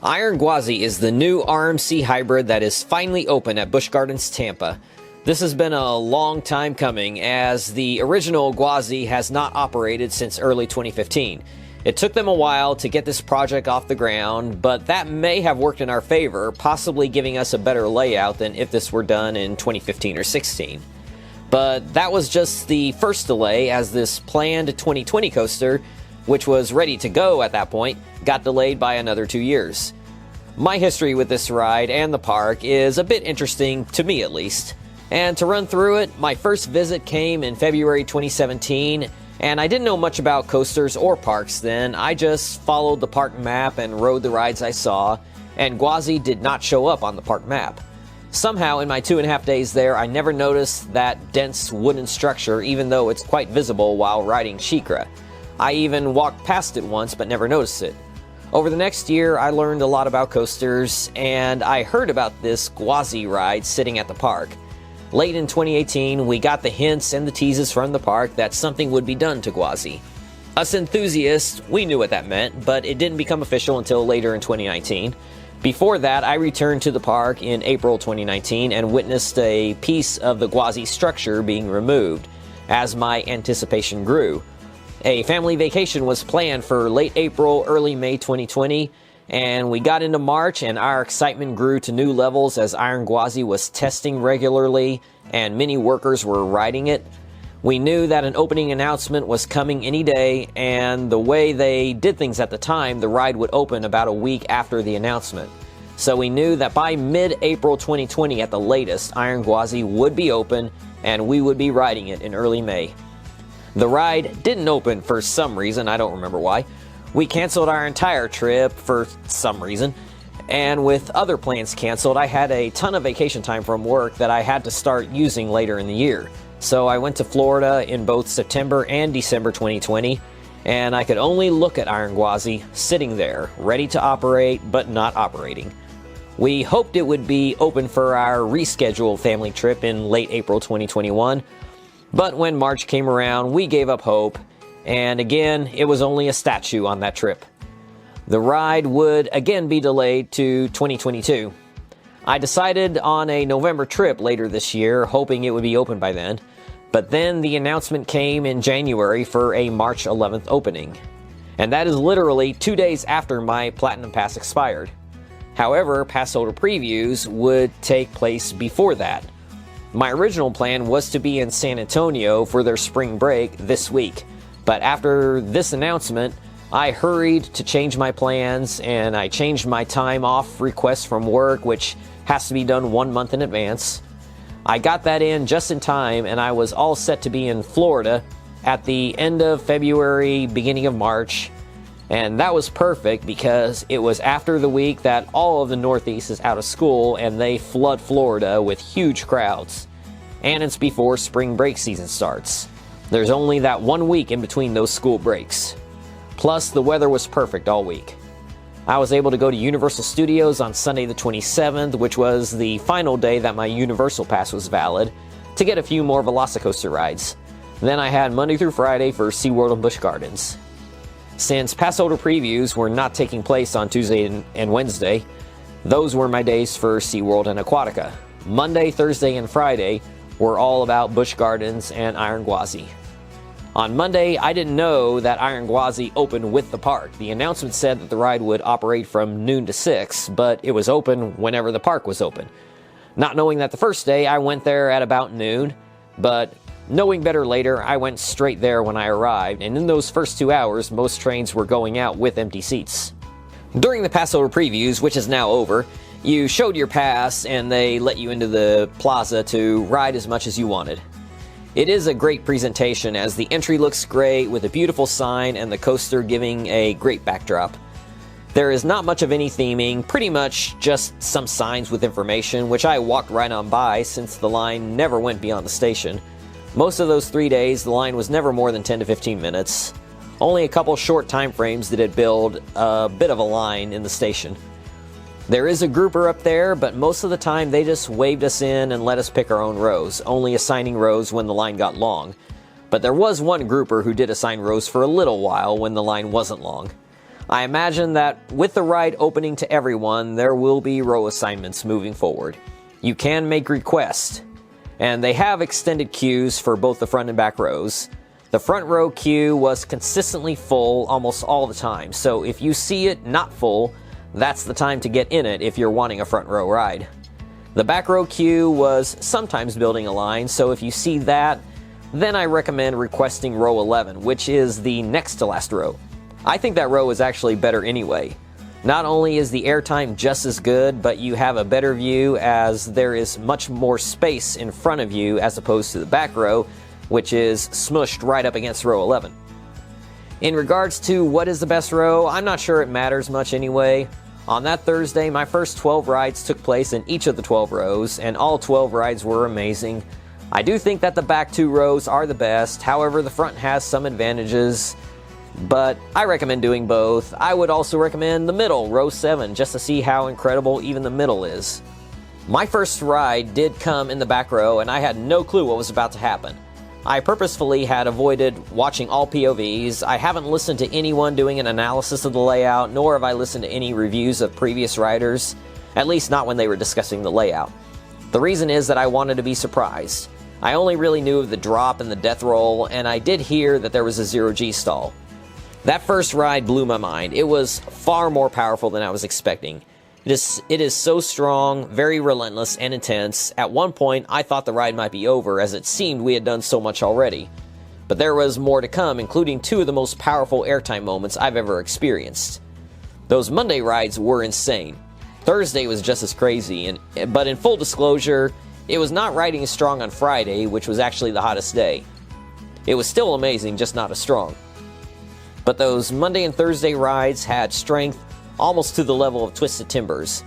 Iron Gwazi is the new RMC hybrid that is finally open at Busch Gardens, Tampa. This has been a long time coming, as the original Gwazi has not operated since early 2015. It took them a while to get this project off the ground, but that may have worked in our favor, possibly giving us a better layout than if this were done in 2015 or 16. But that was just the first delay, as this planned 2020 coaster, which was ready to go at that point, got delayed by another 2 years. My history with this ride and the park is a bit interesting, to me at least. And to run through it, my first visit came in February 2017, and I didn't know much about coasters or parks then. I just followed the park map and rode the rides I saw, and Gwazi did not show up on the park map. Somehow, in my 2.5 days there, I never noticed that dense wooden structure, even though it's quite visible while riding SheiKra. I even walked past it once, but never noticed it. Over the next year, I learned a lot about coasters, and I heard about this Gwazi ride sitting at the park. Late in 2018, we got the hints and the teases from the park that something would be done to Gwazi. Us enthusiasts, we knew what that meant, but it didn't become official until later in 2019. Before that, I returned to the park in April 2019 and witnessed a piece of the Gwazi structure being removed as my anticipation grew. A family vacation was planned for late April, early May 2020, and we got into March and our excitement grew to new levels as Iron Gwazi was testing regularly and many workers were riding it. We knew that an opening announcement was coming any day, and the way they did things at the time, the ride would open about a week after the announcement. So we knew that by mid-April 2020 at the latest, Iron Gwazi would be open and we would be riding it in early May. The ride didn't open for some reason, I don't remember why. We canceled our entire trip for some reason, and with other plans canceled, I had a ton of vacation time from work that I had to start using later in the year. So I went to Florida in both September and December 2020, and I could only look at Iron Gwazi sitting there, ready to operate, but not operating. We hoped it would be open for our rescheduled family trip in late April 2021, but when March came around, we gave up hope, and again, it was only a statue on that trip. The ride would again be delayed to 2022. I decided on a November trip later this year, hoping it would be open by then. But then the announcement came in January for a March 11th opening. And that is literally 2 days after my Platinum Pass expired. However, passholder previews would take place before that. My original plan was to be in San Antonio for their spring break this week. But after this announcement, I hurried to change my plans, and I changed my time off request from work, which has to be done 1 month in advance. I got that in just in time, and I was all set to be in Florida at the end of February, beginning of March. And that was perfect because it was after the week that all of the Northeast is out of school and they flood Florida with huge crowds. And it's before spring break season starts. There's only that 1 week in between those school breaks. Plus, the weather was perfect all week. I was able to go to Universal Studios on Sunday the 27th, which was the final day that my Universal Pass was valid, to get a few more Velocicoaster rides. Then I had Monday through Friday for SeaWorld and Busch Gardens. Since passholder previews were not taking place on Tuesday and Wednesday, those were my days for SeaWorld and Aquatica. Monday, Thursday, and Friday were all about Busch Gardens and Iron Gwazi. On Monday, I didn't know that Iron Gwazi opened with the park. The announcement said that the ride would operate from noon to 6, but it was open whenever the park was open. Not knowing that the first day, I went there at about noon, but knowing better later, I went straight there when I arrived, and in those first 2 hours, most trains were going out with empty seats. During the passholder previews, which is now over, you showed your pass and they let you into the plaza to ride as much as you wanted. It is a great presentation as the entry looks great with a beautiful sign and the coaster giving a great backdrop. There is not much of any theming, pretty much just some signs with information, which I walked right on by since the line never went beyond the station. Most of those 3 days, the line was never more than 10 to 15 minutes. Only a couple short time frames did it build a bit of a line in the station. There is a grouper up there, but most of the time they just waved us in and let us pick our own rows, only assigning rows when the line got long. But there was one grouper who did assign rows for a little while when the line wasn't long. I imagine that with the ride opening to everyone, there will be row assignments moving forward. You can make requests, and they have extended queues for both the front and back rows. The front row queue was consistently full almost all the time, so if you see it not full, that's the time to get in it if you're wanting a front row ride. The back row queue was sometimes building a line, so if you see that, then I recommend requesting row 11, which is the next to last row. I think that row is actually better anyway. Not only is the airtime just as good, but you have a better view as there is much more space in front of you as opposed to the back row, which is smushed right up against row 11. In regards to what is the best row, I'm not sure it matters much anyway. On that Thursday, my first 12 rides took place in each of the 12 rows, and all 12 rides were amazing. I do think that the back 2 rows are the best, however the front has some advantages, but I recommend doing both. I would also recommend the middle, row 7, just to see how incredible even the middle is. My first ride did come in the back row, and I had no clue what was about to happen. I purposefully had avoided watching all POVs. I haven't listened to anyone doing an analysis of the layout, nor have I listened to any reviews of previous riders, at least not when they were discussing the layout. The reason is that I wanted to be surprised. I only really knew of the drop and the death roll, and I did hear that there was a 0G stall. That first ride blew my mind. It was far more powerful than I was expecting. It is so strong, very relentless, and intense. At one point, I thought the ride might be over, as it seemed we had done so much already. But there was more to come, including 2 of the most powerful airtime moments I've ever experienced. Those Monday rides were insane. Thursday was just as crazy, but in full disclosure, it was not riding as strong on Friday, which was actually the hottest day. It was still amazing, just not as strong. But those Monday and Thursday rides had strength almost to the level of Twisted Timbers.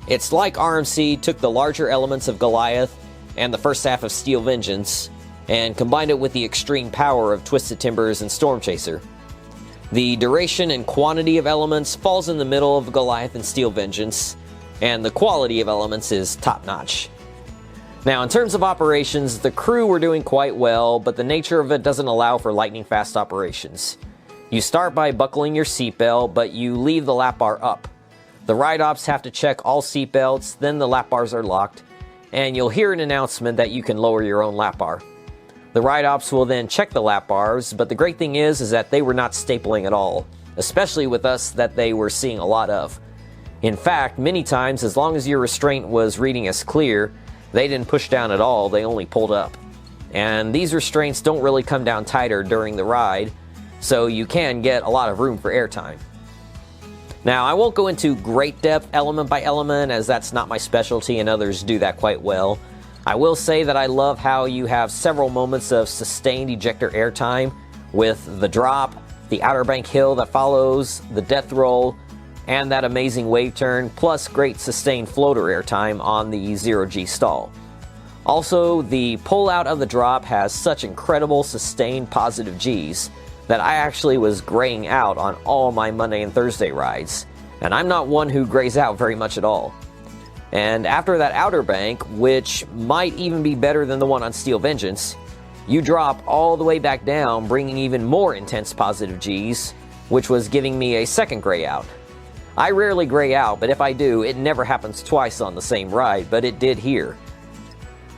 It's like RMC took the larger elements of Goliath and the first half of Steel Vengeance and combined it with the extreme power of Twisted Timbers and Storm Chaser. The duration and quantity of elements falls in the middle of Goliath and Steel Vengeance, and the quality of elements is top-notch. Now, in terms of operations, the crew were doing quite well, but the nature of it doesn't allow for lightning-fast operations. You start by buckling your seatbelt, but you leave the lap bar up. The ride ops have to check all seatbelts, then the lap bars are locked, and you'll hear an announcement that you can lower your own lap bar. The ride ops will then check the lap bars, but the great thing is that they were not stapling at all, especially with us that they were seeing a lot of. In fact, many times, as long as your restraint was reading as clear, they didn't push down at all, they only pulled up. And these restraints don't really come down tighter during the ride, so you can get a lot of room for airtime. Now, I won't go into great depth element by element, as that's not my specialty and others do that quite well. I will say that I love how you have several moments of sustained ejector airtime with the drop, the Outer Bank hill that follows, the death roll, and that amazing wave turn, plus great sustained floater airtime on the 0G stall. Also, the pull out of the drop has such incredible sustained positive Gs that I actually was graying out on all my Monday and Thursday rides, and I'm not one who grays out very much at all. And after that Outer Bank, which might even be better than the one on Steel Vengeance, you drop all the way back down, bringing even more intense positive Gs, which was giving me a second gray out. I rarely gray out, but if I do, it never happens twice on the same ride, but it did here.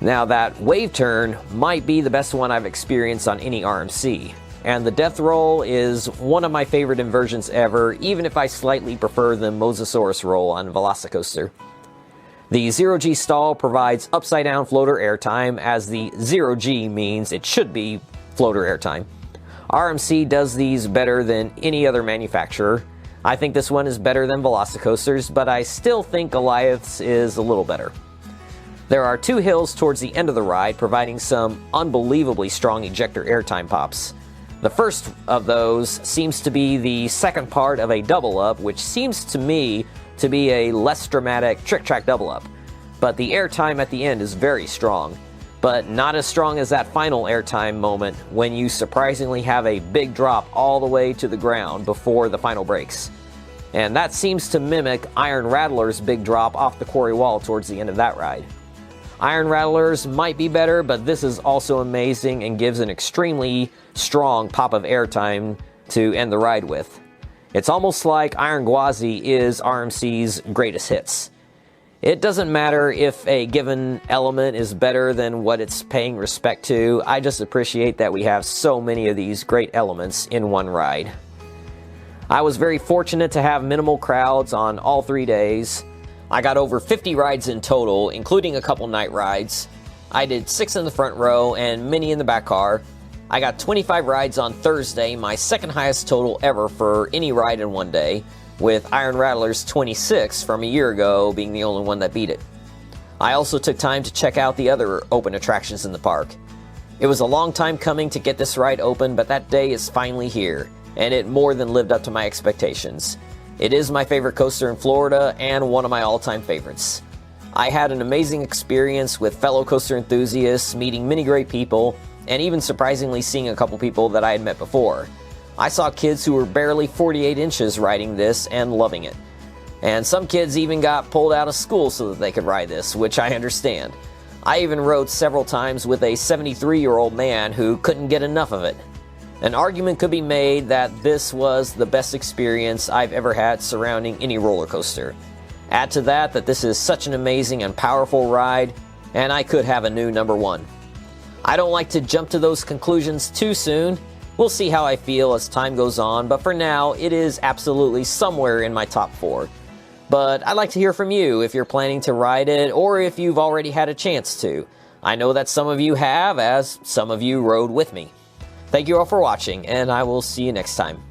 Now, that wave turn might be the best one I've experienced on any RMC. And the death roll is one of my favorite inversions ever, even if I slightly prefer the Mosasaurus roll on Velocicoaster. The 0G stall provides upside down floater airtime, as the 0G means it should be floater airtime. RMC does these better than any other manufacturer. I think this one is better than Velocicoaster's, but I still think Goliath's is a little better. There are 2 hills towards the end of the ride, providing some unbelievably strong ejector airtime pops. The first of those seems to be the second part of a double up, which seems to me to be a less dramatic trick track double up. But the airtime at the end is very strong, but not as strong as that final airtime moment when you surprisingly have a big drop all the way to the ground before the final brakes. And that seems to mimic Iron Rattler's big drop off the quarry wall towards the end of that ride. Iron Rattlers might be better, but this is also amazing and gives an extremely strong pop of airtime to end the ride with. It's almost like Iron Gwazi is RMC's greatest hits. It doesn't matter if a given element is better than what it's paying respect to. I just appreciate that we have so many of these great elements in one ride. I was very fortunate to have minimal crowds on all 3 days. I got over 50 rides in total, including a couple night rides. I did 6 in the front row and many in the back car. I got 25 rides on Thursday, my second highest total ever for any ride in one day, with Iron Rattler's 26 from a year ago being the only one that beat it. I also took time to check out the other open attractions in the park. It was a long time coming to get this ride open, but that day is finally here, and it more than lived up to my expectations. It is my favorite coaster in Florida and one of my all-time favorites. I had an amazing experience with fellow coaster enthusiasts, meeting many great people, and even surprisingly seeing a couple people that I had met before. I saw kids who were barely 48 inches riding this and loving it. And some kids even got pulled out of school so that they could ride this, which I understand. I even rode several times with a 73-year-old man who couldn't get enough of it. An argument could be made that this was the best experience I've ever had surrounding any roller coaster. Add to that this is such an amazing and powerful ride, and I could have a new number one. I don't like to jump to those conclusions too soon. We'll see how I feel as time goes on, but for now, it is absolutely somewhere in my top 4. But I'd like to hear from you if you're planning to ride it, or if you've already had a chance to. I know that some of you have, as some of you rode with me. Thank you all for watching, and I will see you next time.